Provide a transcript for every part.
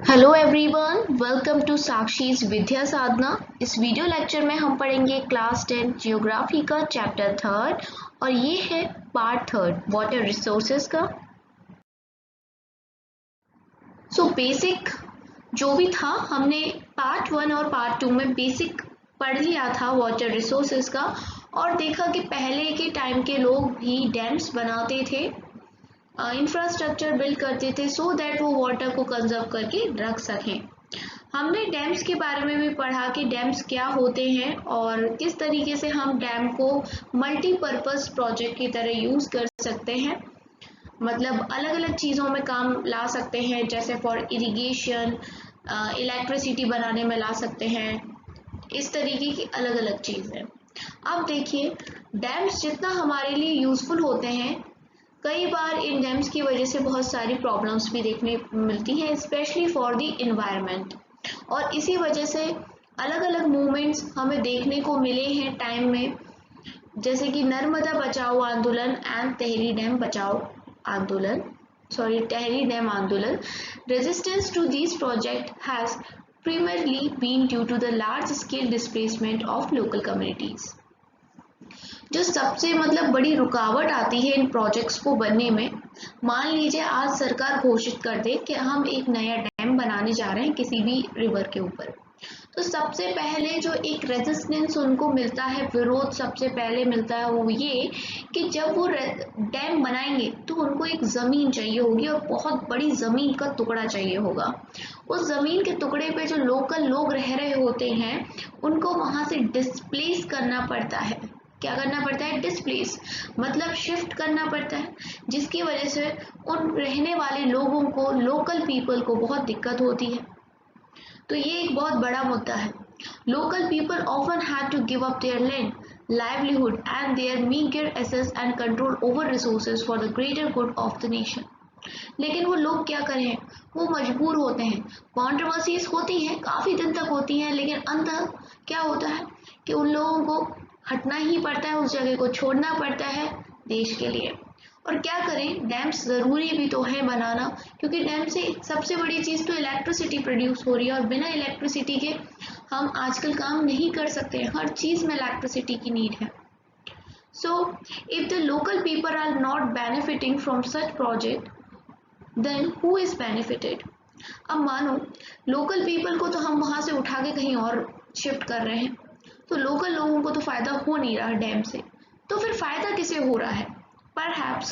Hello everyone, welcome to साक्षीज विद्या साधना। इस video lecture में हम पढ़ेंगे क्लास 10 जियोग्राफी का चैप्टर 3 और ये है पार्ट 3 वाटर रिसोर्सेज का। बेसिक जो भी था हमने पार्ट 1 और पार्ट 2 में बेसिक पढ़ लिया था वाटर रिसोर्सेज का, और देखा कि पहले के टाइम के लोग भी डैम्स बनाते थे, इंफ्रास्ट्रक्चर बिल्ड करते थे सो दैट वो वाटर को कंजर्व करके रख सकें। हमने डैम्स के बारे में भी पढ़ा कि डैम्स क्या होते हैं और किस तरीके से हम डैम को मल्टीपर्पज़ प्रोजेक्ट की तरह यूज़ कर सकते हैं, मतलब अलग अलग चीज़ों में काम ला सकते हैं, जैसे फॉर इरिगेशन, इलेक्ट्रिसिटी बनाने में ला सकते हैं, इस तरीके की अलग अलग चीज़ें। अब देखिए, डैम्स जितना हमारे लिए यूज़फुल होते हैं, कई बार इन डैम्स की वजह से बहुत सारी प्रॉब्लम्स भी देखने मिलती हैं, स्पेशली फॉर द इन्वायरमेंट। और इसी वजह से अलग अलग मूवमेंट्स हमें देखने को मिले हैं टाइम में, जैसे कि नर्मदा बचाओ आंदोलन एंड तहरी डैम बचाओ आंदोलन, तहरी डैम आंदोलन। Resistance to this project has primarily been due to the large scale displacement of local communities। जो सबसे बड़ी रुकावट आती है इन प्रोजेक्ट्स को बनने में, मान लीजिए आज सरकार घोषित कर दे कि हम एक नया डैम बनाने जा रहे हैं किसी भी रिवर के ऊपर, तो सबसे पहले जो एक रेजिस्टेंस उनको मिलता है, विरोध सबसे पहले मिलता है, वो ये कि जब वो डैम बनाएंगे तो उनको एक ज़मीन चाहिए होगी और बहुत बड़ी ज़मीन का टुकड़ा चाहिए होगा। उस ज़मीन के टुकड़े पे जो लोकल लोग रह रहे होते हैं उनको वहाँ से डिस्प्लेस करना पड़ता है। क्या करना पड़ता है? डिस्प्लेस, मतलब शिफ्ट करना पड़ता है, जिसकी वजह से उन रहने वाले लोगों को, लोकल पीपल को बहुत दिक्कत होती है। तो ये एक बहुत बड़ा मुद्दा है। Local people often had to give up their land, livelihood and their meager access and control over resources for the greater good of the nation। लेकिन वो लोग क्या करें, वो मजबूर होते हैं। कॉन्ट्रोवर्सीज होती हैं, काफ़ी दिन तक होती हैं, लेकिन अंत क्या होता है कि उन लोगों को हटना ही पड़ता है, उस जगह को छोड़ना पड़ता है देश के लिए। और क्या करें, डैम्स ज़रूरी भी तो है बनाना, क्योंकि डैम से सबसे बड़ी चीज़ तो इलेक्ट्रिसिटी प्रोड्यूस हो रही है, और बिना इलेक्ट्रिसिटी के हम आजकल काम नहीं कर सकते हैं, हर चीज़ में इलेक्ट्रिसिटी की नीड है। So if the local people are not benefiting from such project, then who is benefited. अब मानो लोकल पीपल को तो हम वहाँ से उठा के कहीं और शिफ्ट कर रहे हैं, तो लोकल लोगों को तो फ़ायदा हो नहीं रहा डैम से, तो फिर फ़ायदा किसे हो रहा है? Perhaps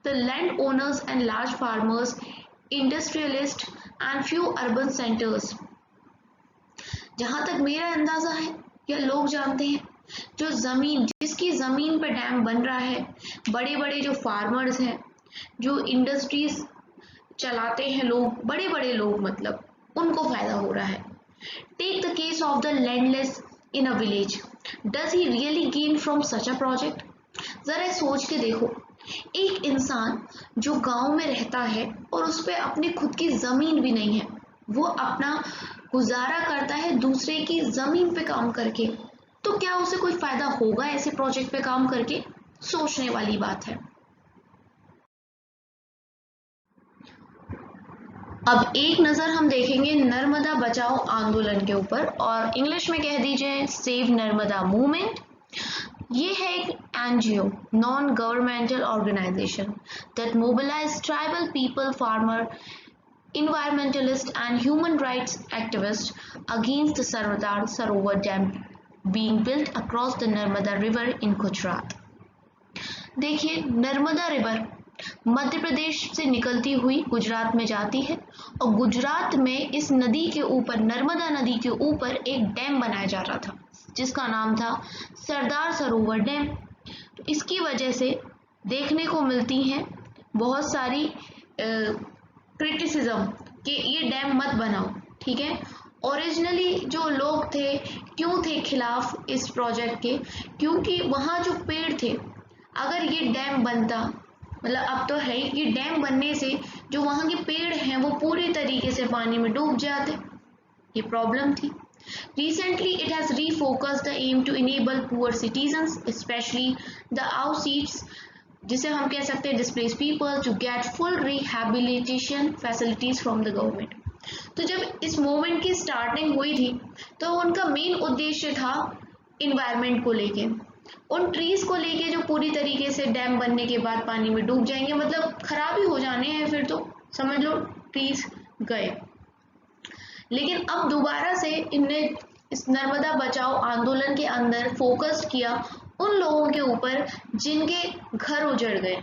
the landowners and large farmers, industrialists and few urban centers। जहाँ तक मेरा अंदाज़ा है या लोग जानते हैं, जो ज़मीन, जिसकी ज़मीन पर डैम बन रहा है, बड़े बड़े जो फार्मर्स हैं, जो इंडस्ट्रीज चलाते हैं लोग, बड़े बड़े लोग, मतलब उनको फ़ायदा हो रहा है। Take the case of the landless in a village, does he really gain from such a project? ज़रा सोच के देखो, एक इंसान जो गांव में रहता है और उस पर अपनी खुद की ज़मीन भी नहीं है, वो अपना गुजारा करता है दूसरे की ज़मीन पे काम करके, तो क्या उसे कोई फ़ायदा होगा ऐसे प्रोजेक्ट पे काम करके? सोचने वाली बात है। अब एक नज़र हम देखेंगे नर्मदा बचाओ आंदोलन के ऊपर, और इंग्लिश में कह दीजिए सेव नर्मदा मूवमेंट। ये है एक NGO, non governmental organisation, that mobilized tribal people, farmer, environmentalist and human rights activists against the Sardar Sarovar Dam being built across the Narmada River in Gujarat। देखिए, नर्मदा रिवर मध्य प्रदेश से निकलती हुई गुजरात में जाती है, और गुजरात में इस नदी के ऊपर, नर्मदा नदी के ऊपर एक डैम बनाया जा रहा था जिसका नाम था सरदार सरोवर डैम। तो इसकी वजह से देखने को मिलती हैं बहुत सारी क्रिटिसिज्म कि ये डैम मत बनाओ, ठीक है। ओरिजिनली जो लोग थे, क्यों थे खिलाफ इस प्रोजेक्ट के? क्योंकि वहाँ जो पेड़ थे, अगर ये डैम बनता, मतलब अब तो है, ये डैम बनने से जो वहाँ के पेड़ हैं वो पूरी तरीके से पानी में डूब जाते, ये प्रॉब्लम थी। Recently, it has refocused the aim to enable poor citizens, especially the outseats, जिसे हम कह सकते हैं displaced people, to get full rehabilitation facilities from the government। तो जब इस मूवमेंट की स्टार्टिंग हुई थी तो उनका मेन उद्देश्य था इन्वायरमेंट को लेके, उन ट्रीज को लेके जो पूरी तरीके से डैम बनने के बाद पानी में डूब जाएंगे, मतलब खराब ही हो जाने हैं, फिर तो समझ लो ट्रीज गए। लेकिन अब दोबारा से इनने इस नर्मदा बचाओ आंदोलन के अंदर फोकस किया उन लोगों के ऊपर जिनके घर उजड़ गए।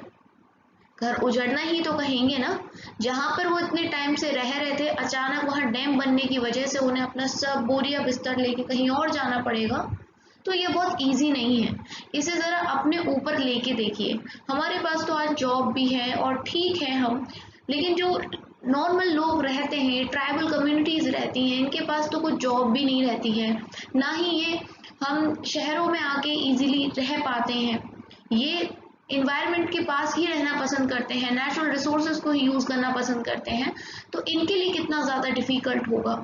घर उजड़ना ही तो कहेंगे ना, जहां पर वो इतने टाइम से रह रहे थे, अचानक वहां डैम बनने की वजह से उन्हें अपना सब बोरिया बिस्तर लेके कहीं और जाना पड़ेगा, तो ये बहुत इजी नहीं है। इसे ज़रा अपने ऊपर लेके देखिए। हमारे पास तो आज जॉब भी है और ठीक है हम, लेकिन जो नॉर्मल लोग रहते हैं, ट्राइबल कम्युनिटीज़ रहती हैं, इनके पास तो कुछ जॉब भी नहीं रहती है, ना ही ये हम शहरों में आके इजीली रह पाते हैं। ये इन्वायरमेंट के पास ही रहना पसंद करते हैं, नेचुरल रिसोर्सेज को ही यूज़ करना पसंद करते हैं, तो इनके लिए कितना ज़्यादा डिफ़िकल्ट होगा।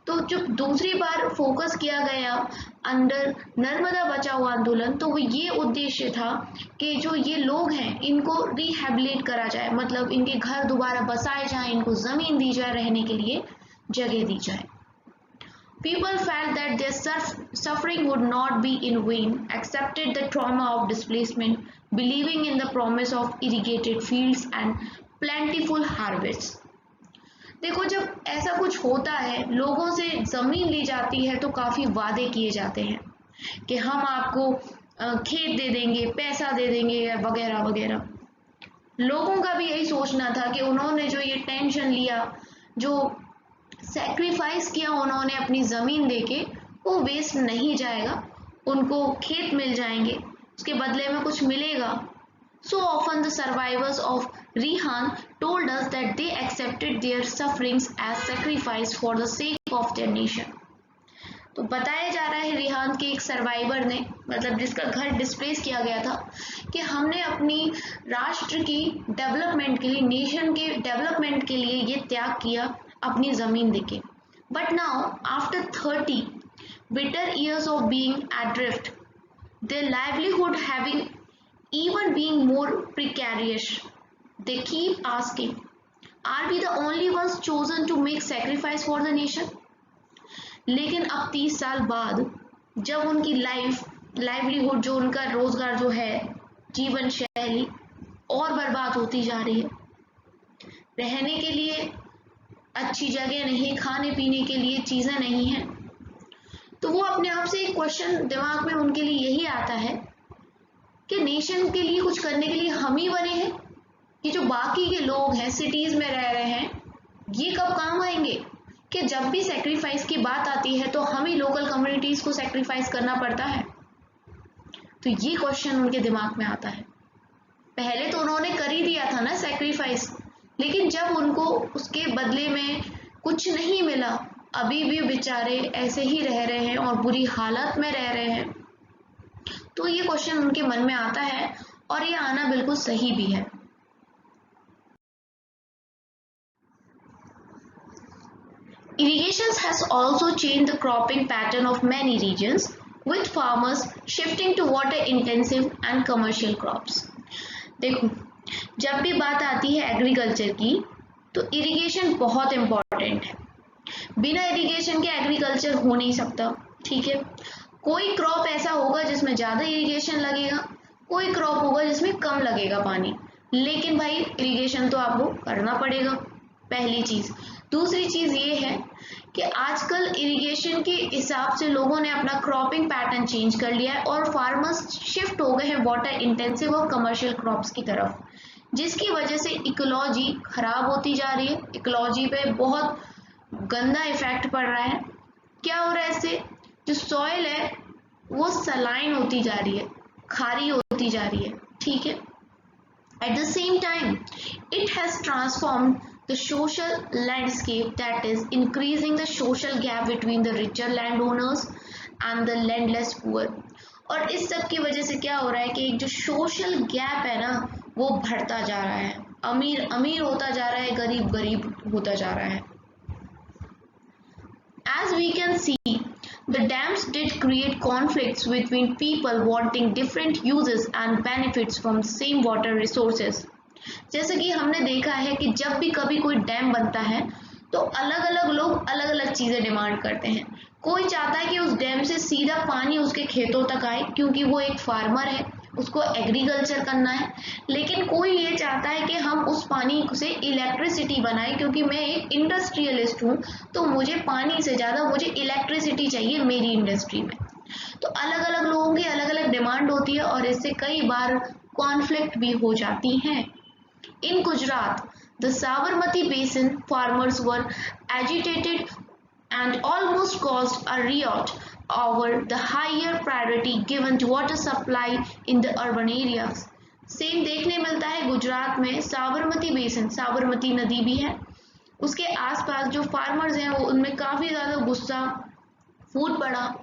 तो जब दूसरी बार फोकस किया गया अंडर नर्मदा बचाओ आंदोलन, तो वो ये उद्देश्य था कि जो ये लोग हैं इनको रिहेबिलिट करा जाए, मतलब इनके घर दोबारा बसाए जाएं, इनको ज़मीन दी जाए, रहने के लिए जगह दी जाए। People felt that their suffering would not be in vain, accepted the trauma of displacement, believing in the promise of irrigated fields and plentiful harvests. देखो, जब ऐसा कुछ होता है, लोगों से ज़मीन ली जाती है तो काफ़ी वादे किए जाते हैं कि हम आपको खेत दे देंगे, पैसा दे देंगे वगैरह वगैरह। लोगों का भी यही सोचना था कि उन्होंने जो ये टेंशन लिया, जो सैक्रिफाइस किया उन्होंने अपनी ज़मीन देके, वो वेस्ट नहीं जाएगा, उनको खेत मिल जाएंगे, उसके बदले में कुछ मिलेगा। So often the survivors of Rihan told us that they accepted their sufferings as sacrifice for the sake of their nation. तो बताया जा रहा है रिहान के एक सर्वाइवर ने, मतलब जिसका घर डिस्प्लेस किया गया था, कि हमने अपनी राष्ट्र की डेवलपमेंट के लिए, नेशन के डेवलपमेंट के लिए ये त्याग किया अपनी ज़मीन देके। But now after 30 bitter years of being adrift, their livelihood having even being more precarious, they keep asking, are we the only ones chosen to make sacrifice for the nation? लेकिन अब 30 साल बाद जब उनकी लाइवलीहुड, जो उनका रोजगार जो है, जीवन शैली और बर्बाद होती जा रही है, रहने के लिए अच्छी जगह नहीं, खाने पीने के लिए चीज़ें नहीं हैं, तो वो अपने आप से एक क्वेश्चन दिमाग में उनके लिए यही आता है कि नेशन के लिए कुछ करने के लिए हम ही बने हैं, कि जो बाकी के लोग हैं, सिटीज़ में रह रहे हैं, ये कब काम आएंगे? कि जब भी सेक्रीफाइस की बात आती है तो हम ही लोकल कम्युनिटीज़ को सेक्रीफाइस करना पड़ता है। तो ये क्वेश्चन उनके दिमाग में आता है। पहले तो उन्होंने कर ही दिया था ना सेक्रीफाइस, लेकिन जब उनको उसके बदले में कुछ नहीं मिला, अभी भी बेचारे ऐसे ही रह रहे हैं और बुरी हालत में रह रहे हैं, तो ये क्वेश्चन उनके मन में आता है, और ये आना बिल्कुल सही भी है। Irrigation has also changed the cropping pattern of many regions, with farmers shifting to water-intensive and commercial crops. देखो, जब भी बात आती है एग्रीकल्चर की, तो इरिगेशन बहुत इम्पॉर्टेंट है। बिना इरिगेशन के एग्रीकल्चर हो नहीं सकता, ठीक है। कोई क्रॉप ऐसा होगा जिसमें ज़्यादा इरिगेशन लगेगा, कोई क्रॉप होगा जिसमें कम लगेगा पानी, लेकिन भाई इरिगेशन तो आपको करना पड़ेगा, पहली चीज़। दूसरी चीज़ ये है कि आजकल इरिगेशन के हिसाब से लोगों ने अपना क्रॉपिंग पैटर्न चेंज कर लिया है और फार्मर्स शिफ्ट हो गए हैं वाटर इंटेंसिव और कमर्शियल क्रॉप्स की तरफ, जिसकी वजह से इकोलॉजी खराब होती जा रही है। इकोलॉजी पे बहुत गंदा इफेक्ट पड़ रहा है। क्या हो रहा है इससे? जो सॉइल है वो सलाइन होती जा रही है, खारी होती जा रही है, ठीक है। At the same time, it has transformed the social landscape, that is increasing the social gap between the richer landowners and the landless poor. और इस सब की वजह से क्या हो रहा है कि एक जो सोशल गैप है ना, वो बढ़ता जा रहा है, अमीर अमीर होता जा रहा है, गरीब गरीब होता जा रहा है। As we can see, the dams did create conflicts between people wanting different uses and benefits from same water resources. जैसे कि हमने देखा है कि जब भी कभी कोई डैम बनता है तो अलग अलग लोग अलग अलग चीज़ें डिमांड करते हैं। कोई चाहता है कि उस डैम से सीधा पानी उसके खेतों तक आए क्योंकि वो एक फार्मर है, उसको एग्रीकल्चर करना है। लेकिन कोई ये चाहता है कि हम उस पानी से इलेक्ट्रिसिटी बनाएं क्योंकि मैं एक इंडस्ट्रियलिस्ट हूँ, तो मुझे पानी से ज़्यादा मुझे इलेक्ट्रिसिटी चाहिए मेरी इंडस्ट्री में। तो अलग अलग लोगों की अलग अलग डिमांड होती है और इससे कई बार कॉन्फ्लिक्ट भी हो जाती हैं। In Gujarat, the Sabarmati Basin farmers were agitated and almost caused a riot over the higher priority given to water supply in the urban areas. Same देखने मिलता है गुजरात में साबरमती बेसिन, साबरमती नदी भी है, उसके आसपास जो फार्मर्स हैं वो उनमें काफ़ी ज़्यादा गुस्सा फूट पड़ा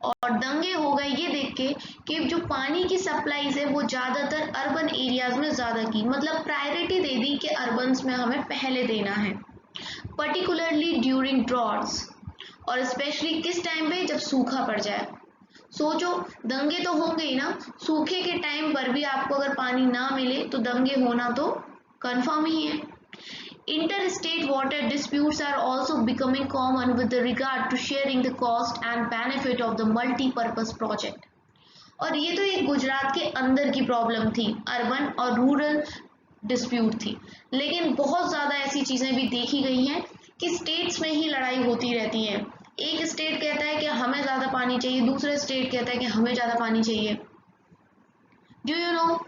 और दंगे हो गए ये देख के कि जो पानी की सप्लाईज है वो ज़्यादातर अर्बन एरियाज में ज़्यादा की, मतलब प्रायोरिटी दे दी कि अर्बन्स में हमें पहले देना है, पर्टिकुलरली ड्यूरिंग ड्रॉट्स, और स्पेशली किस टाइम पे, जब सूखा पड़ जाए। सोचो, दंगे तो होंगे ही ना, सूखे के टाइम पर भी आपको अगर पानी ना मिले तो दंगे होना तो कन्फर्म ही है। Interstate water disputes are also becoming common with regard to sharing the cost and benefit of the multi-purpose project. और ये तो एक गुजरात के अंदर की प्रॉब्लम थी, अर्बन और रूरल डिस्प्यूट थी, लेकिन बहुत ज़्यादा ऐसी चीज़ें भी देखी गई हैं कि स्टेट्स में ही लड़ाई होती रहती है। एक स्टेट कहता है कि हमें ज़्यादा पानी चाहिए, दूसरा स्टेट कहता है कि हमें ज़्यादा पानी चाहिए। Do you know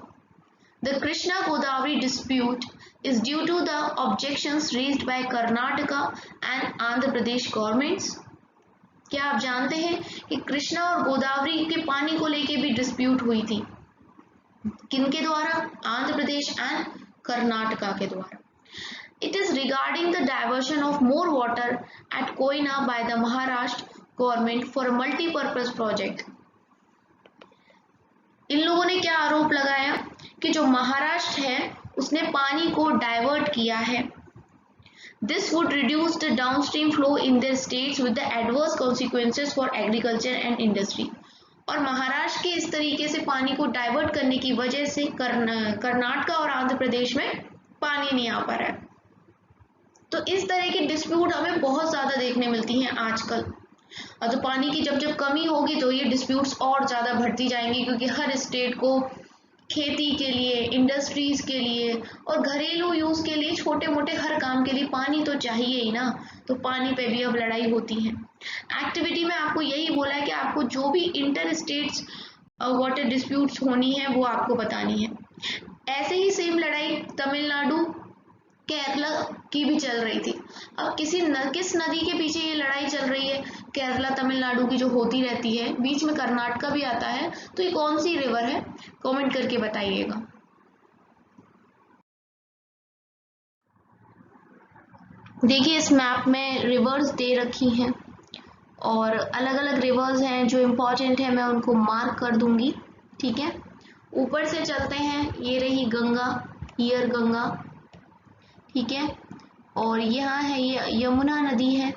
the Krishna Godavari dispute is due to the objections raised by Karnataka and Andhra Pradesh governments. क्या आप जानते हैं कि कृष्णा और गोदावरी के पानी को लेके भी डिस्प्यूट हुई थी, किनके द्वारा? आंध्र प्रदेश एंड कर्नाटका के द्वारा। It is regarding the diversion of more water at Koyna by the Maharashtra government for a multi-purpose project. इन लोगों ने क्या आरोप लगाया कि जो महाराष्ट्र है उसने पानी को डाइवर्ट किया है। This would reduce the downstream flow in their states with the adverse consequences for agriculture and industry. और महाराष्ट्र के इस तरीके से पानी को डाइवर्ट करने की वजह से कर्नाटका और आंध्र प्रदेश में पानी नहीं आ पा रहा है। तो इस तरह की डिस्प्यूट हमें बहुत ज़्यादा देखने मिलती हैं आजकल। और तो पानी की जब कमी होगी तो ये डिस्प्यूट्स और ज़्यादा बढ़ती जाएंगी, क्योंकि हर स्टेट को खेती के लिए, इंडस्ट्रीज़ के लिए और घरेलू यूज़ के लिए, छोटे मोटे हर काम के लिए पानी तो चाहिए ही ना। तो पानी पे भी अब लड़ाई होती है। एक्टिविटी में आपको यही बोला है कि आपको जो भी इंटर स्टेट्स वाटर डिस्प्यूट्स होनी है वो आपको बतानी है। ऐसे ही सेम लड़ाई तमिलनाडु केरला की भी चल रही थी। अब किस नदी के पीछे ये लड़ाई चल रही है? केरला तमिलनाडु की जो होती रहती है, बीच में कर्नाटका भी आता है, तो ये कौन सी रिवर है? कमेंट करके बताइएगा। देखिए इस मैप में रिवर्स दे रखी हैं और अलग अलग रिवर्स हैं जो इम्पोर्टेंट है, मैं उनको मार्क कर दूंगी, ठीक है। ऊपर से चलते हैं, ये रही गंगा, हियर गंगा, ठीक है। और यहाँ है ये यमुना नदी है,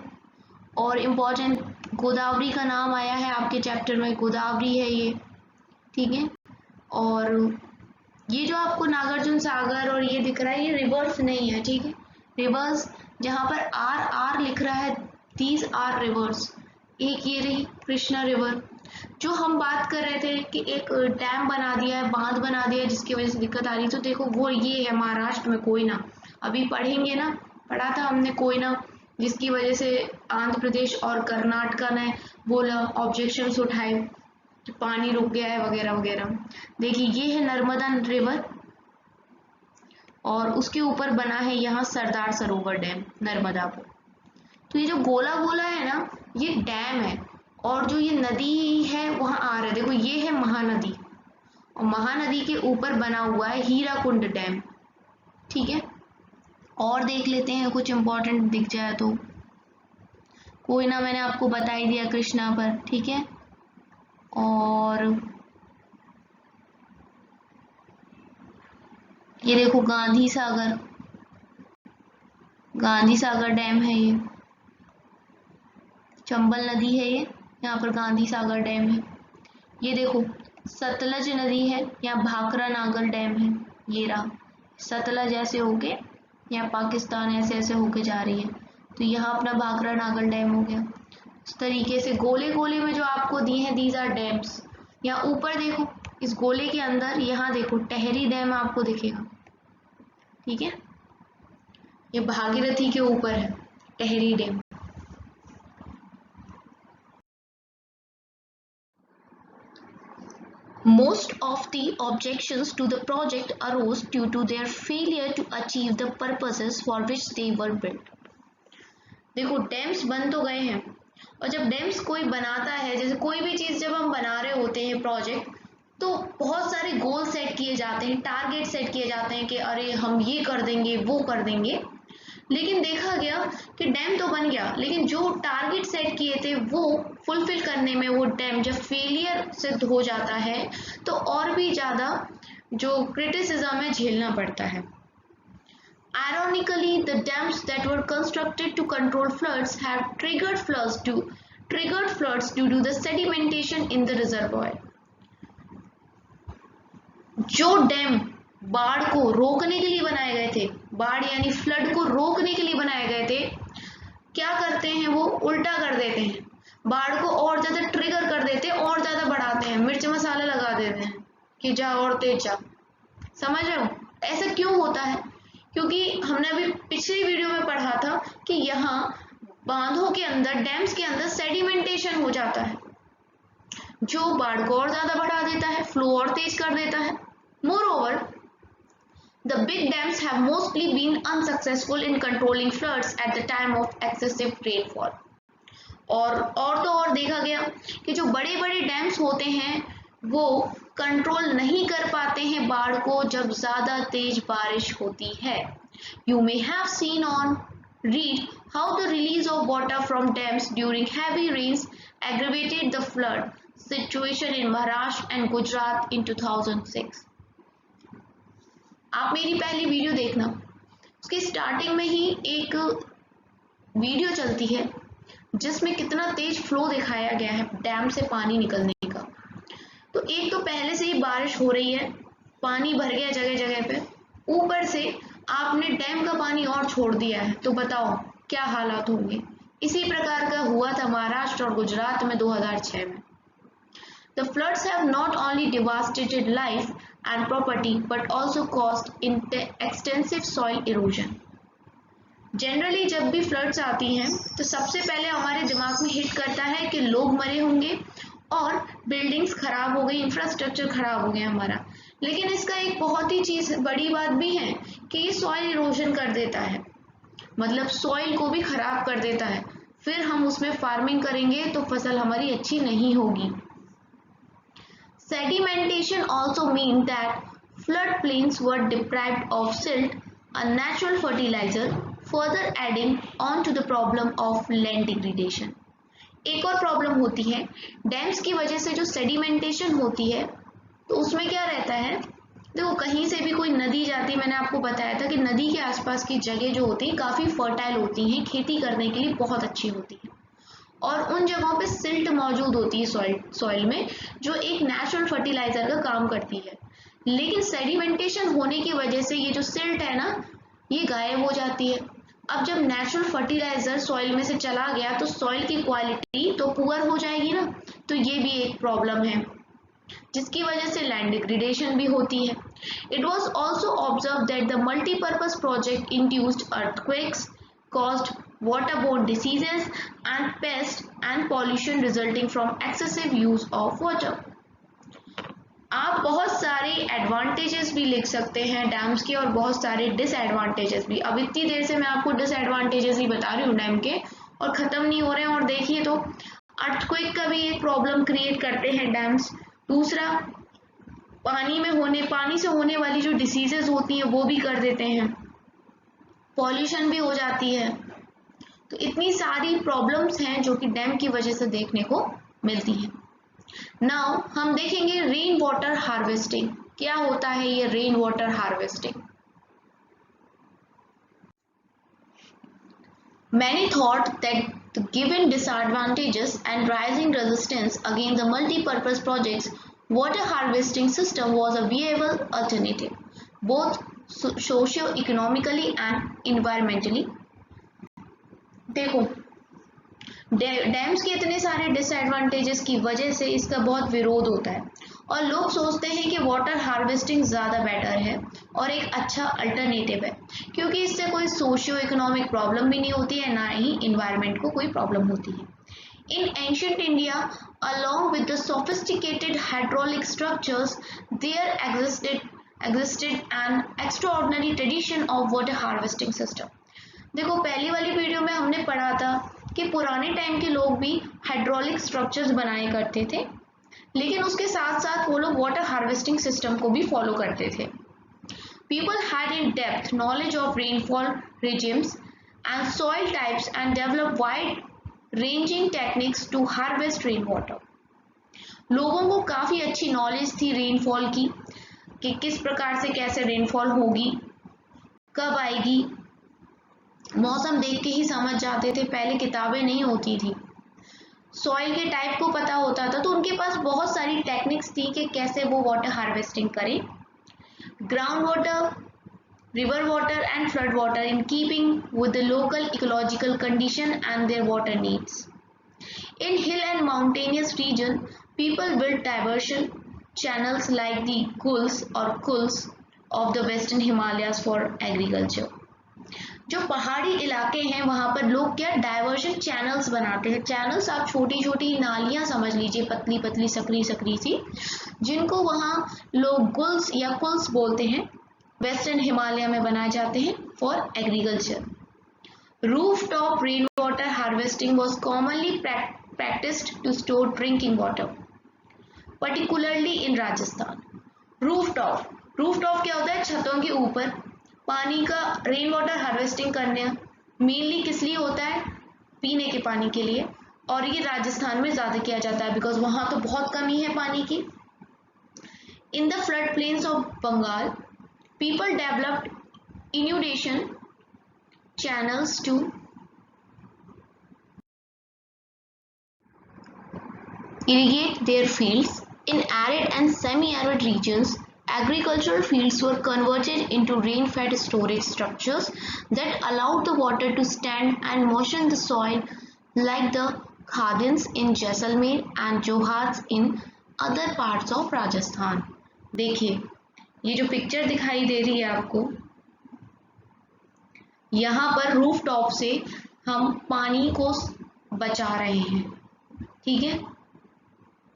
और इम्पोर्टेंट गोदावरी का नाम आया है आपके चैप्टर में, गोदावरी है ये, ठीक है। और ये जो आपको नागार्जुन सागर और ये दिख रहा है ये रिवर्स नहीं है, ठीक है। रिवर्स जहाँ पर आर लिख रहा है, दीज आर रिवर्स। एक ये रही कृष्णा रिवर, जो हम बात कर रहे थे कि एक डैम बना दिया है, बांध बना दिया है जिसकी वजह से दिक्कत आ रही, तो देखो वो ये है महाराष्ट्र में कोयना, अभी पढ़ेंगे ना, पढ़ा था हमने कोयना, जिसकी वजह से आंध्र प्रदेश और कर्नाटका ने बोला, ऑब्जेक्शंस उठाए कि पानी रुक गया है वगैरह वगैरह। देखिए ये है नर्मदा रिवर और उसके ऊपर बना है यहाँ सरदार सरोवर डैम नर्मदा को। तो ये जो गोला गोला है ना ये डैम है, और जो ये नदी है वहाँ आ रहा है, देखो ये है महानदी, और महानदी के ऊपर बना हुआ है हीराकुंड डैम, ठीक है। और देख लेते हैं कुछ इम्पोर्टेंट दिख जाए तो, कोयना मैंने आपको बता ही दिया कृष्णा पर, ठीक है। और ये देखो गांधी सागर, गांधी सागर डैम है ये, चंबल नदी है ये, यहाँ पर गांधी सागर डैम है। ये देखो सतलज नदी है, यहाँ भाखरा नागर डैम है, ये रहा सतलज ऐसे होके यहाँ पाकिस्तान ऐसे ऐसे होके जा रही है, तो यहाँ अपना भाखड़ा नागल डैम हो गया। इस तरीके से गोले गोले में जो आपको दिए हैं दीज आर डैम्स। यहाँ ऊपर देखो, इस गोले के अंदर यहाँ देखो टेहरी डैम आपको दिखेगा, ठीक है, ये भागीरथी के ऊपर है Tehri dam. Most of the objections to the project arose due to their failure to achieve the purposes for which they were built। देखो डैम्स बन तो गए हैं, और जब डैम्स कोई बनाता है, जैसे कोई भी चीज़ जब हम बना रहे होते हैं प्रोजेक्ट, तो बहुत सारे गोल सेट किए जाते हैं, टारगेट सेट किए जाते हैं कि अरे हम ये कर देंगे वो कर देंगे। लेकिन देखा गया कि डैम तो बन गया, लेकिन जो टारगेट सेट किए थे वो फुलफिल करने में वो डैम जब फेलियर सिद्ध हो जाता है तो और भी ज़्यादा जो क्रिटिसिज्म है झेलना पड़ता है। Ironically, the dams that were constructed to control floods have triggered floods due to the sedimentation in the reservoir। जो डैम बाढ़ को रोकने के लिए बनाए गए थे, बाढ़ यानी फ्लड को रोकने के लिए बनाए गए थे, क्या करते हैं वो उल्टा कर देते हैं, बाढ़ को और ज्यादा ट्रिगर कर देते हैं, और ज्यादा बढ़ाते हैं, मिर्च मसाला लगा देते हैं कि जा और तेज जा। समझ रहे हो ऐसा क्यों होता है? क्योंकि हमने अभी पिछली वीडियो में पढ़ा था कि यहाँ बांधों के अंदर, डैम्स के अंदर सेडिमेंटेशन हो जाता है, जो बाढ़ को और ज्यादा बढ़ा देता है, फ्लो और तेज कर देता है। Moreover, the big dams have mostly been unsuccessful in controlling floods at the time of excessive rainfall। और तो और देखा गया कि जो बड़े बड़े डैम्स होते हैं वो कंट्रोल नहीं कर पाते हैं बाढ़ को जब ज़्यादा तेज बारिश होती है। You may have seen on read how the release of water from dams during heavy rains aggravated the flood situation in Maharashtra and Gujarat in 2006। आप मेरी पहली वीडियो देखना, उसके स्टार्टिंग में ही एक वीडियो चलती है जिसमें कितना तेज फ्लो दिखाया गया है डैम से पानी निकलने का। तो एक तो पहले से ही बारिश हो रही है, पानी भर गया जगह जगह पे, ऊपर से आपने डैम का पानी और छोड़ दिया है, तो बताओ क्या हालात होंगे। इसी प्रकार का हुआ था महाराष्ट्र और गुजरात में 2006 में। The floods have not only devastated life and property but also caused extensive soil erosion। Generally जब भी फ्लड्स आती हैं तो सबसे पहले हमारे दिमाग में हिट करता है कि लोग मरे होंगे और बिल्डिंग्स खराब हो गई, इंफ्रास्ट्रक्चर खराब हो गया हमारा। लेकिन इसका एक बहुत ही चीज़ बड़ी बात भी है कि ये सॉइल इरोजन कर देता है, मतलब सॉइल को भी खराब कर देता है। फिर हम उसमें फार्मिंग करेंगे तो फसल हमारी अच्छी नहीं होगी। Sedimentation also means that floodplains were deprived of silt, a natural fertilizer, further adding on to the problem of land degradation। एक और प्रॉब्लम होती है डैम्स की वजह से, जो सेडिमेंटेशन होती है तो उसमें क्या रहता है, देखो कहीं से भी कोई नदी जाती है, मैंने आपको बताया था कि नदी के आसपास की जगह जो होती है काफ़ी फर्टाइल होती हैं, खेती करने के लिए बहुत अच्छी होती है, और उन जगहों पे सिल्ट मौजूद होती है सॉइल में, जो एक नेचुरल फर्टिलाइजर का काम करती है। लेकिन सेडिमेंटेशन होने की वजह से ये जो सिल्ट है ना, ये गायब हो जाती है। अब जब नेचुरल फर्टिलाइजर सॉइल में से चला गया तो सॉइल की क्वालिटी तो पुअर हो जाएगी ना, तो ये भी एक प्रॉब्लम है जिसकी वजह से लैंड डिग्रेडेशन भी होती है। It was also observe that the multipurpose project induced earthquakes, caused waterborne diseases and pests and pollution resulting from excessive use of water। आप बहुत सारे एडवांटेजेस भी लिख सकते हैं डैम्स के और बहुत सारे डिसएडवांटेजेस भी। अब इतनी देर से मैं आपको डिसएडवांटेजेस ही बता रही हूँ डैम के, और ख़त्म नहीं हो रहे हैं। और देखिए तो अर्थक्वेक का भी एक प्रॉब्लम क्रिएट करते हैं डैम्स। दूसरा, पानी से होने वाली जो डिसीजेज होती हैं वो भी कर देते हैं, पॉल्यूशन भी हो जाती है। तो इतनी सारी प्रॉब्लम्स हैं जो कि डैम की वजह से देखने को मिलती हैं। नाउ हम देखेंगे रेन वाटर हार्वेस्टिंग। क्या होता है ये rain water harvesting? Many thought that the given disadvantages and rising resistance against the multi-purpose projects, water harvesting system was a viable alternative, both socio-economically and environmentally। देखो, dams के इतने सारे disadvantages की वजह से इसका बहुत विरोध होता है और लोग सोचते हैं कि वाटर हार्वेस्टिंग ज़्यादा बेटर है और एक अच्छा अल्टरनेटिव है, क्योंकि इससे कोई सोशियो इकोनॉमिक प्रॉब्लम भी नहीं होती है, ना ही इन्वायरमेंट को कोई प्रॉब्लम होती है। In ancient India, along with the sophisticated hydraulic structures, there existed an extraordinary tradition of water harvesting system. देखो, पहली वाली वीडियो में हमने पढ़ा था कि पुराने टाइम के लोग भी हाइड्रोलिक स्ट्रक्चर्स बनाए करते थे, लेकिन उसके साथ साथ वो लोग वाटर हार्वेस्टिंग सिस्टम को भी फॉलो करते थे। People had in depth knowledge of rainfall regimes and soil types and developed wide ranging techniques to harvest rainwater. लोगों को काफ़ी अच्छी नॉलेज थी रेनफॉल की, कि किस प्रकार से कैसे रेनफॉल होगी, कब आएगी, मौसम देख के ही समझ जाते थे, पहले किताबें नहीं होती थी। सॉइल के टाइप को पता होता था, तो उनके पास बहुत सारी टेक्निक्स थी कि कैसे वो वाटर हार्वेस्टिंग करें। Ground water, river water and flood water in keeping with the local ecological condition and their water needs. In hill and mountainous region, people built diversion channels like the Guls or Kuls of the Western Himalayas for agriculture. जो पहाड़ी इलाके हैं वहाँ पर लोग क्या diversion channels बनाते हैं। चैनल्स आप छोटी छोटी नालियाँ समझ लीजिए, पतली पतली सकरी सकरी सी, जिनको वहाँ लोग गुल्स या कुल्स बोलते हैं, वेस्टर्न हिमालय में बनाए जाते हैं for agriculture. Rooftop rain water harvesting was commonly practiced to store drinking water, particularly in Rajasthan. Rooftop क्या होता है? छतों के ऊपर पानी का रेन वाटर हार्वेस्टिंग करने मेनली किस लिए होता है? पीने के पानी के लिए, और ये राजस्थान में ज़्यादा किया जाता है बिकॉज वहाँ तो बहुत कमी है पानी की। In the flood plains of Bengal, people developed inundation channels to irrigate their fields. In arid and semi-arid regions, agricultural fields were converted into rain-fed storage structures that allowed the water to stand and moisten the soil, like the khadins in Jaisalmer and johats in other parts of Rajasthan. देखिए, ये जो picture दिखाई दे रही है आपको, यहाँ पर roof top से हम पानी को बचा रहे हैं, ठीक है।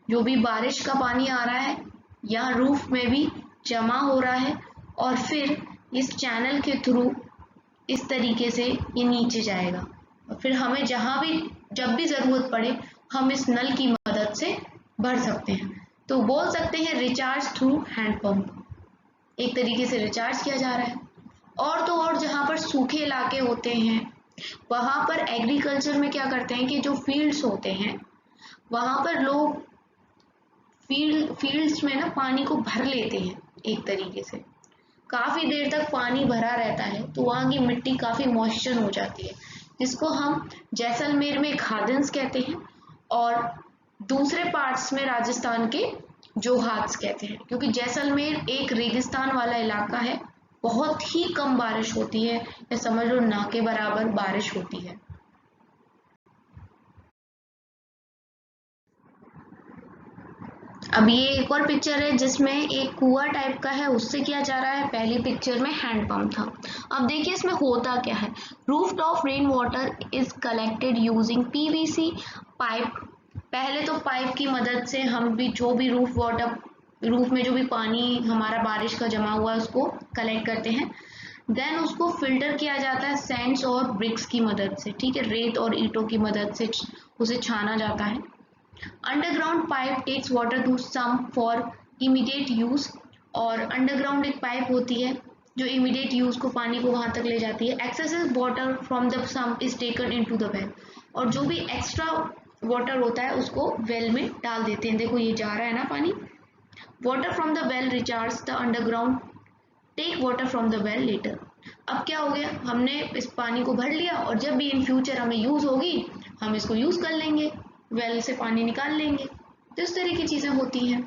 जो भी बारिश का पानी आ रहा है यहाँ रूफ में भी जमा हो रहा है और फिर इस चैनल के थ्रू इस तरीके से ये नीचे जाएगा और फिर हमें जहाँ भी जब भी ज़रूरत पड़े हम इस नल की मदद से भर सकते हैं। तो बोल सकते हैं रिचार्ज थ्रू हैंडपम्प, एक तरीके से रिचार्ज किया जा रहा है। और तो और जहाँ पर सूखे इलाके होते हैं वहाँ पर एग्रीकल्चर में क्या करते हैं कि जो फील्ड्स होते हैं वहाँ पर लोग फील्ड्स में ना पानी को भर लेते हैं, एक तरीके से काफ़ी देर तक पानी भरा रहता है तो वहाँ की मिट्टी काफ़ी मॉइस्चर हो जाती है, जिसको हम जैसलमेर में खादिन्स कहते हैं और दूसरे पार्ट्स में राजस्थान के जोहाट्स कहते हैं। क्योंकि जैसलमेर एक रेगिस्तान वाला इलाका है, बहुत ही कम बारिश होती है, या समझ लो ना के बराबर बारिश होती है। अब ये एक और पिक्चर है जिसमें एक कुआं टाइप का है, उससे किया जा रहा है। पहली पिक्चर में हैंडपंप था। अब देखिए इसमें होता क्या है। Roof top rain water is collected using PVC pipe. पहले तो पाइप की मदद से हम भी जो भी रूफ में जो भी पानी हमारा बारिश का जमा हुआ है उसको कलेक्ट करते हैं। देन उसको फिल्टर किया जाता है सैंड्स और ब्रिक्स की मदद से, ठीक है, रेत और ईंटों की मदद से उसे छाना जाता है। Underground pipe takes water to sump for immediate use, और अंडरग्राउंड एक पाइप होती है जो इमीडिएट यूज को पानी को वहां तक ले जाती है। Excessive water from the sump is taken into the well, और जो भी एक्स्ट्रा वाटर होता है उसको वेल में डाल देते हैं। देखो ये जा रहा है ना पानी। Water from the well recharge the underground, take water from the well later. अब क्या हो गया, हमने इस पानी को भर लिया और जब भी इन फ्यूचर हमें यूज होगी हम इसको यूज कर लेंगे, वेल से पानी निकाल लेंगे। तो इस तरह की चीजें होती हैं।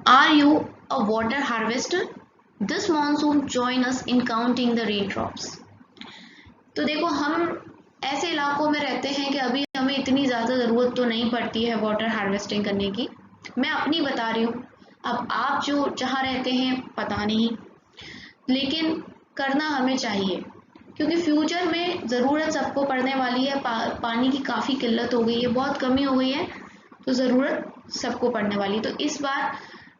Are you a water harvester? This monsoon join us in counting the rain drops. तो देखो हम ऐसे इलाकों में रहते हैं कि अभी हमें इतनी ज़्यादा ज़रूरत तो नहीं पड़ती है वाटर हार्वेस्टिंग करने की। मैं अपनी बता रही हूँ, अब आप जो जहाँ रहते हैं पता नहीं, लेकिन करना हमें चाहिए क्योंकि फ्यूचर में ज़रूरत सबको पड़ने वाली है। पानी की काफ़ी किल्लत हो गई है, बहुत कमी हो गई है, तो ज़रूरत सबको पड़ने वाली है। तो इस बार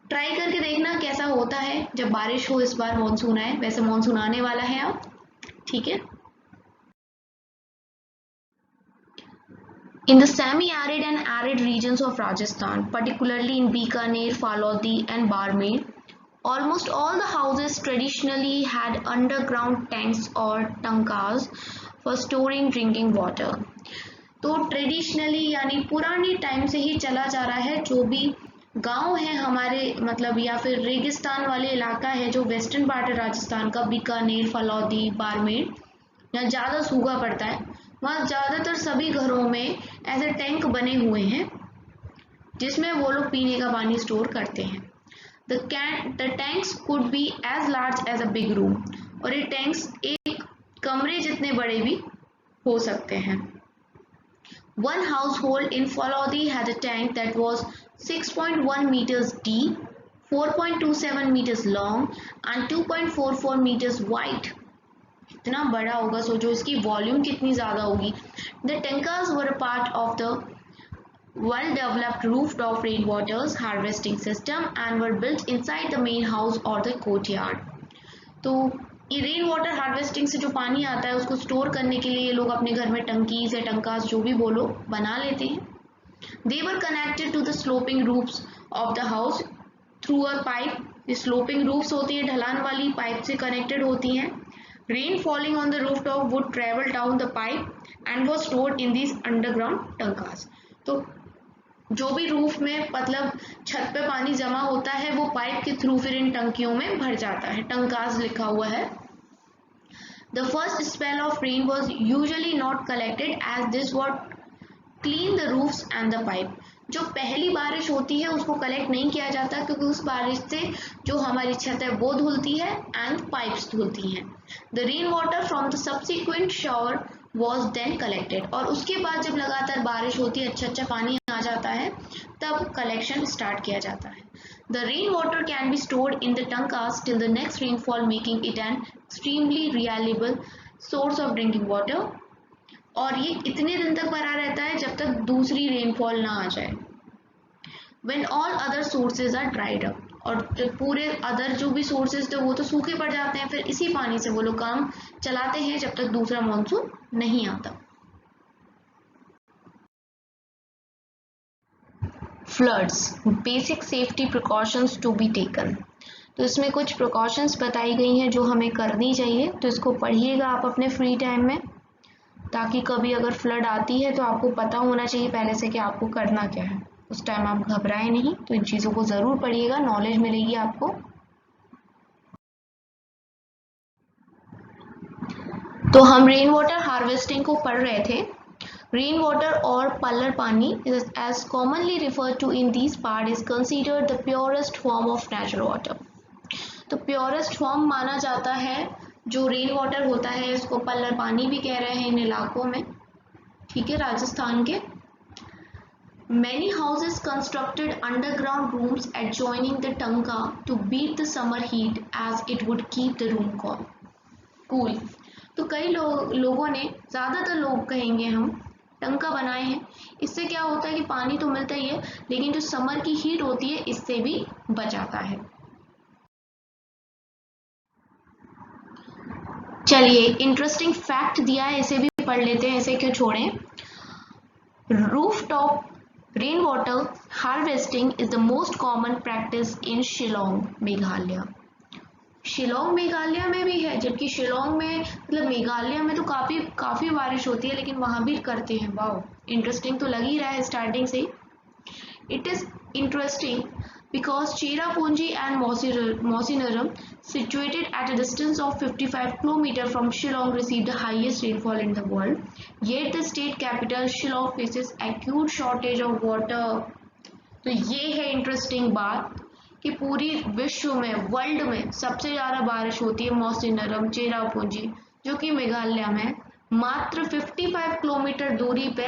ट्राई करके देखना कैसा होता है जब बारिश हो। इस बार मानसून आए, वैसे मानसून आने वाला है अब, ठीक है। In the semi-arid and arid regions of Rajasthan, particularly in Bikaner, Falodi and Barmer, almost all the houses traditionally had underground tanks or tankas for storing drinking water. तो ट्रेडिशनली यानी पुराने टाइम से ही चला जा रहा है। जो भी गांव है हमारे मतलब या फिर रेगिस्तान वाले इलाका है जो वेस्टर्न पार्ट है राजस्थान का, बीकानेर, फलौदी, बाड़मेर, यहाँ ज़्यादा सूखा पड़ता है, वहाँ ज़्यादातर सभी घरों में ऐसे टैंक बने हुए हैं जिसमें वो लोग पीने का पानी स्टोर करते हैं। The tanks could be as large as a big room, और ये टैंक्स एक कमरे जितने बड़े भी हो सकते हैं। One household in Falodi had a tank that was 6.1 meters deep, 4.27 meters long and 2.44 meters wide. इतना बड़ा होगा, सोचो इसकी वॉल्यूम कितनी ज़्यादा होगी। The tankers were a part of the well-developed rooftop rainwater harvesting system and were built inside the main house or the courtyard. तो ये रेन वाटर हार्वेस्टिंग से जो पानी आता है उसको स्टोर करने के लिए ये लोग अपने घर में टंकीज या टंकास जो भी बोलो बना लेते हैं। They were connected to the sloping roofs of the house through a pipe. ये स्लोपिंग रूफ्स होती है, ढलान वाली पाइप से कनेक्टेड होती हैं। Rain falling on the rooftop would travel down the pipe and was stored in these underground tankas. तो जो भी रूफ में मतलब छत पे पानी जमा होता है वो पाइप के थ्रू फिर इन टंकियों में भर जाता है। टंकास लिखा हुआ है। The first spell of rain was usually not collected as this would clean the roofs and the pipe. जो पहली बारिश होती है उसको कलेक्ट नहीं किया जाता क्योंकि उस बारिश से जो हमारी छत है वो धुलती है एंड पाइप्स धुलती हैं। The rain water from the subsequent shower was then collected, और उसके बाद जब लगातार बारिश होती है, अच्छा पानी आ जाता है, तब कलेक्शन स्टार्ट किया जाता है। The rain water can be stored in the tankas till the next rainfall, making it an extremely reliable source of drinking water. और ये इतने दिन तक भरा रहता है जब तक दूसरी रेनफॉल ना आ जाए। When all other sources are dried up, और पूरे अदर जो भी सोर्सेज थे वो तो सूखे पड़ जाते हैं, फिर इसी पानी से वो लोग काम चलाते हैं जब तक दूसरा मानसून नहीं आता। Floods, basic safety precautions to be taken. तो इसमें कुछ प्रिकॉशंस बताई गई हैं जो हमें करनी चाहिए, तो इसको पढ़िएगा आप अपने फ्री टाइम में, ताकि कभी अगर फ्लड आती है तो आपको पता होना चाहिए पहले से कि आपको करना क्या है, उस टाइम आप घबराए नहीं। तो इन चीज़ों को ज़रूर पढ़िएगा, नॉलेज मिलेगी आपको। तो हम रेन वाटर हार्वेस्टिंग को पढ़ रहे थे। रेन वाटर और palar pani as commonly referred to in these part is considered the purest form of natural water. तो प्योरेस्ट फॉर्म माना जाता है जो रेन वाटर होता है, इसको पल्लर पानी भी कह रहे हैं इन इलाकों में, ठीक है, राजस्थान के। Many houses constructed underground rooms adjoining the tanka to beat the summer heat as it would keep the room cool. तो कई लोगों ने, ज़्यादातर लोग कहेंगे हम, टंका बनाए हैं। इससे क्या होता है कि पानी तो मिलता ही है लेकिन जो समर की हीट होती है इससे भी बचाता है। चलिए इंटरेस्टिंग फैक्ट दिया है, इसे भी पढ़ लेते हैं, इसे क्यों छोड़ें। Rooftop rain water harvesting is the most common practice in Shillong, Meghalaya. Shillong Meghalaya में भी है, जबकि शिलोंग में मतलब मेघालय में तो काफ़ी बारिश होती है लेकिन वहाँ भी करते हैं। वाओ, इंटरेस्टिंग तो लग ही रहा है स्टार्टिंग से। It is interesting because Cherrapunji and Mawsynram, situated at a distance of 55 km from Shillong, received the highest rainfall in the world. Yet the state capital Shillong faces acute shortage of water. तो ये है interesting बात कि पूरी विश्व में, world में सबसे ज़्यादा बारिश होती है मौसिनरम, चेरापूंजी, जो कि मेघालय में, मात्र 55 किलोमीटर दूरी पे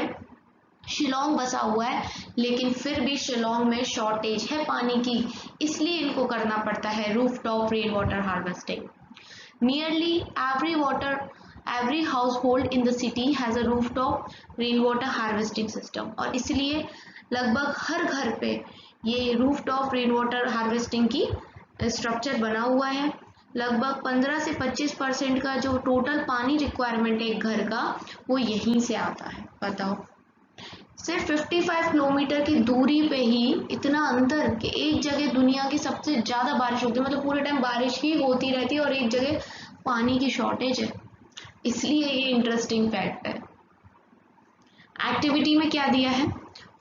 शिलोंग बसा हुआ है, लेकिन फिर भी शिलोंग में शॉर्टेज है पानी की, इसलिए इनको करना पड़ता है rooftop rain water harvesting. Nearly every household in the city has a rooftop rainwater harvesting system, और इसलिए लगभग हर घर पे ये रूफटॉप रेनवाटर हार्वेस्टिंग की स्ट्रक्चर बना हुआ है। लगभग 15 से 25% का जो टोटल पानी रिक्वायरमेंट है एक घर का, वो यहीं से आता है। बताओ, सिर्फ 55 किलोमीटर की दूरी पे ही इतना अंतर कि एक जगह दुनिया की सबसे ज्यादा बारिश होती है, मतलब पूरे टाइम बारिश ही होती रहती है, और एक जगह पानी की शॉर्टेज है। इसलिए ये इंटरेस्टिंग फैक्ट है। एक्टिविटी में क्या दिया है?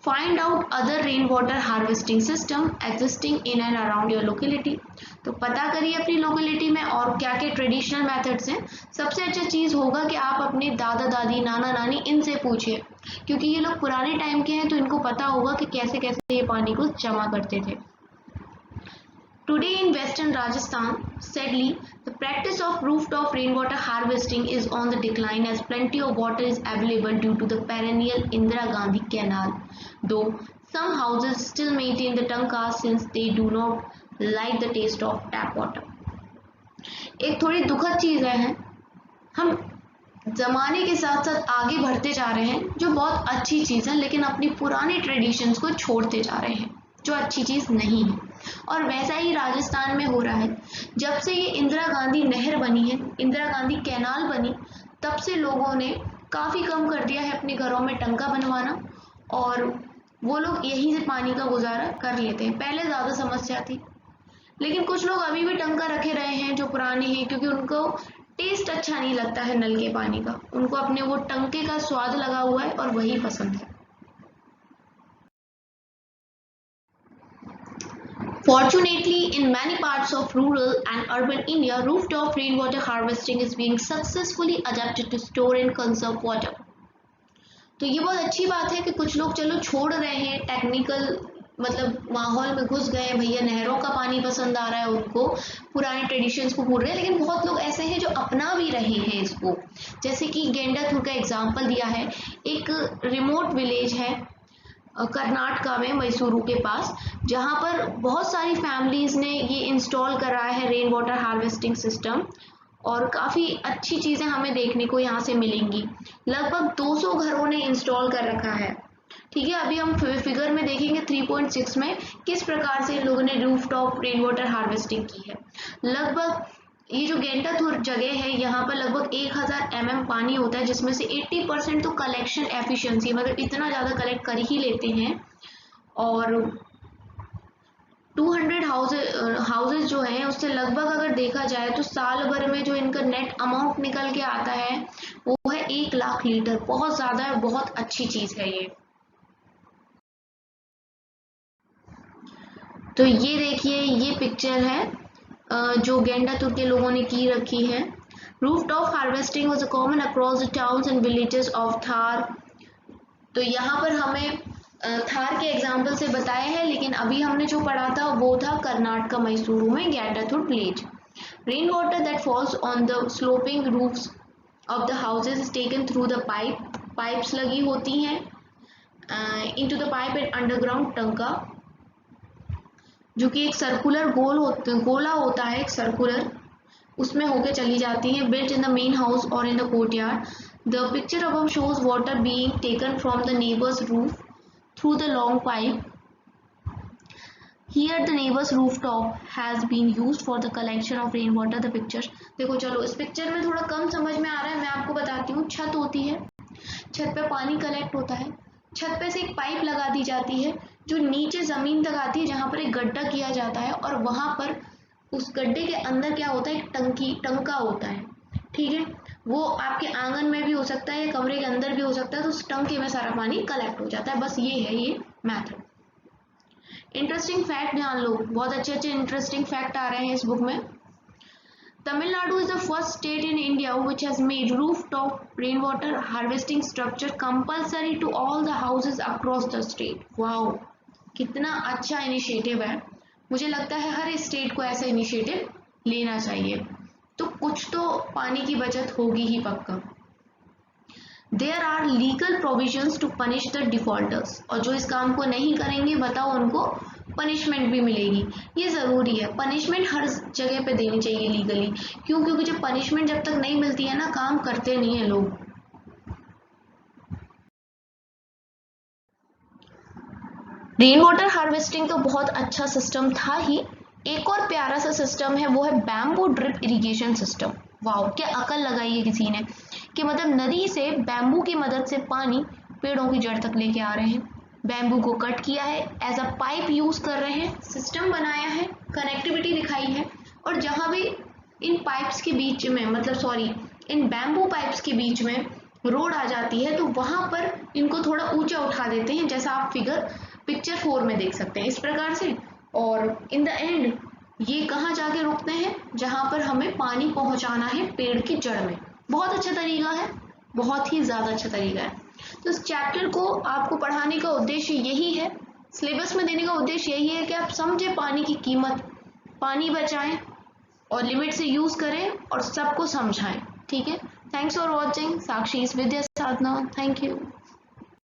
Find out other rain water harvesting system existing in and around your locality. तो पता करिए अपनी लोकेलिटी में और क्या क्या ट्रेडिशनल मेथड्स हैं। सबसे अच्छा चीज़ होगा कि आप अपने दादा दादी, नाना नानी, इनसे पूछिए, क्योंकि ये लोग पुराने टाइम के हैं, तो इनको पता होगा कि कैसे कैसे ये पानी को जमा करते थे। Today in western Rajasthan, sadly, the practice of rooftop rainwater harvesting is on the decline as plenty of water is available due to the perennial Indira Gandhi Canal, though some houses still maintain the tankas since they do not like the taste of tap water. एक थोड़ी दुखद चीज़ है, हम ज़माने के साथ साथ आगे बढ़ते जा रहे हैं, जो बहुत अच्छी चीज़ है, लेकिन अपनी पुरानी ट्रेडिशंस को छोड़ते जा रहे हैं, जो अच्छी चीज़ नहीं है। और वैसा ही राजस्थान में हो रहा है। जब से ये इंदिरा गांधी नहर बनी है, इंदिरा गांधी कैनाल बनी, तब से लोगों ने काफ़ी कम कर दिया है अपने घरों में टंका बनवाना, और वो लोग यहीं से पानी का गुजारा कर लेते हैं। पहले ज़्यादा समस्या थी, लेकिन कुछ लोग अभी भी टंका रखे रहे हैं जो पुराने हैं, क्योंकि उनको टेस्ट अच्छा नहीं लगता है नल के पानी का, उनको अपने वो टंके का स्वाद लगा हुआ है और वही पसंद है। Fortunately, in many parts of rural and urban India, rooftop rainwater harvesting is being successfully adapted to store and conserve water. तो ये बहुत अच्छी बात है कि कुछ लोग चलो छोड़ रहे हैं टेक्निकल मतलब माहौल में घुस गए हैं, भैया नहरों का पानी पसंद आ रहा है उनको, पुराने ट्रेडिशंस को भूल रहे हैं। लेकिन बहुत लोग ऐसे हैं जो अपना भी रहे हैं इसको, जैसे कि गेंडाथुर का एग्जाम्पल दिया है। एक रिमोट विलेज है कर्नाटका में, मैसूरू के पास, जहाँ पर बहुत सारी फैमिलीज़ ने ये इंस्टॉल करा है रेन वाटर हार्वेस्टिंग सिस्टम, और काफ़ी अच्छी चीज़ें हमें देखने को यहाँ से मिलेंगी। लगभग 200 घरों ने इंस्टॉल कर रखा है। ठीक है, अभी हम फिगर में देखेंगे 3.6 में किस प्रकार से इन लोगों ने रूफटॉप रेन वाटर हार्वेस्टिंग की है। लगभग ये जो गेंडाथुर जगह है, यहाँ पर लगभग 1000 mm पानी होता है, जिसमें से 80% तो कलेक्शन एफिशिएंसी, मतलब इतना ज़्यादा कलेक्ट कर ही लेते हैं। और 200 हाउसेज जो हैं, उससे लगभग अगर देखा जाए तो साल भर में जो इनका नेट अमाउंट निकल के आता है वो है 1 लाख लीटर। बहुत ज़्यादा है, बहुत अच्छी चीज़ है ये। तो ये देखिए, ये पिक्चर है जो गेंडाथुर के लोगों ने की रखी है। Rooftop harvesting was common across the towns and villages of Thar. तो यहाँ पर हमें थार के एग्जाम्पल से बताया है, लेकिन अभी हमने जो पढ़ा था वो था कर्नाटका मैसूरू में Gendathur village. Rain water that falls on the sloping roofs of the houses is taken through the pipes लगी होती हैं into the pipe and underground tanka, जो कि एक सर्कुलर गोला होता है, एक सर्कुलर, उसमें होके चली जाती है। Built in the main house और in the courtyard. The picture above shows water being taken from the neighbour's roof through the long pipe. Here the neighbor's rooftop has been used for the collection of rain water. The pictures देखो, चलो इस picture में थोड़ा कम समझ में आ रहा है, मैं आपको बताती हूँ। छत होती है, छत पे पानी कलेक्ट होता है, छत पे से एक पाइप लगा दी जाती है जो नीचे ज़मीन तक आती है, जहाँ पर एक गड्ढा किया जाता है, और वहाँ पर उस गड्ढे के अंदर क्या होता है, एक टंका होता है। ठीक है, वो आपके आंगन में भी हो सकता है या कमरे के अंदर भी हो सकता है, तो उस टंके में सारा पानी कलेक्ट हो जाता है। बस ये है ये मैथड। इंटरेस्टिंग फैक्ट जान लो, बहुत अच्छे अच्छे इंटरेस्टिंग फैक्ट आ रहे हैं इस बुक में। Tamil Nadu is the first state in India which has made rooftop rainwater harvesting structure compulsory to all the houses across the state. Wow, कितना अच्छा इनिशिएटिव है। मुझे लगता है हर स्टेट को ऐसा इनिशिएटिव लेना चाहिए, तो कुछ तो पानी की बचत होगी ही पक्का। There are legal provisions to punish the defaulters, और जो इस काम को नहीं करेंगे बताओ उनको पनिशमेंट भी मिलेगी। ये ज़रूरी है, पनिशमेंट हर जगह पे देनी चाहिए लीगली, क्यों? क्योंकि जब पनिशमेंट जब तक नहीं मिलती है ना, काम करते नहीं है लोग। रेन वाटर हार्वेस्टिंग तो बहुत अच्छा सिस्टम था ही, एक और प्यारा सा सिस्टम है, वो है bamboo drip irrigation system. Wow, क्या अकल लगाई है किसी ने कि मतलब नदी से बैम्बू की मदद से पानी पेड़ों की जड़ तक लेके आ रहे हैं। बैम्बू को कट किया है, एज अ पाइप यूज कर रहे हैं, सिस्टम बनाया है, कनेक्टिविटी दिखाई है, और जहां भी इन पाइप्स के बीच में, मतलब सॉरी, इन बैम्बू पाइप्स के बीच में रोड आ जाती है, तो वहां पर इनको थोड़ा ऊंचा उठा देते हैं, जैसा आप पिक्चर 4 में देख सकते हैं इस प्रकार से। और इन द एंड ये कहाँ जाके रुकते हैं? जहां पर हमें पानी पहुंचाना है पेड़ की जड़ में। बहुत अच्छा तरीका है, बहुत ही ज्यादा अच्छा तरीका है। तो इस चैप्टर को आपको पढ़ाने का उद्देश्य यही है, सिलेबस में देने का उद्देश्य यही है कि आप समझे पानी की कीमत, पानी बचाएं और लिमिट से यूज करें और सबको समझाएं। ठीक है, thanks for watching. Sakshi Vidya Sadhana, thank you.